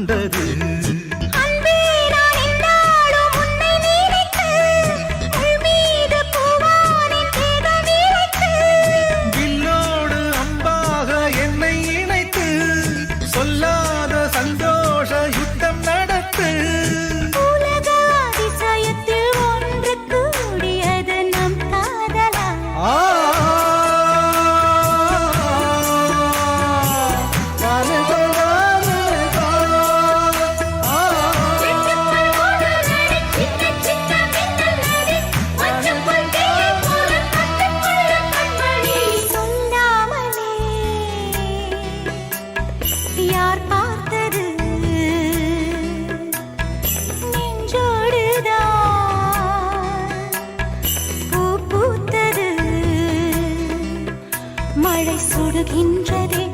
கொண்டது. வில்லோடு அம்பாக என்னை இணைத்து சொல்லாத சந்தோஷ யுத்தம் நடத்து. யார் பார்த்தது நெஞ்சோடுதான் பூ பூத்தது. மழை சுடுகின்றதே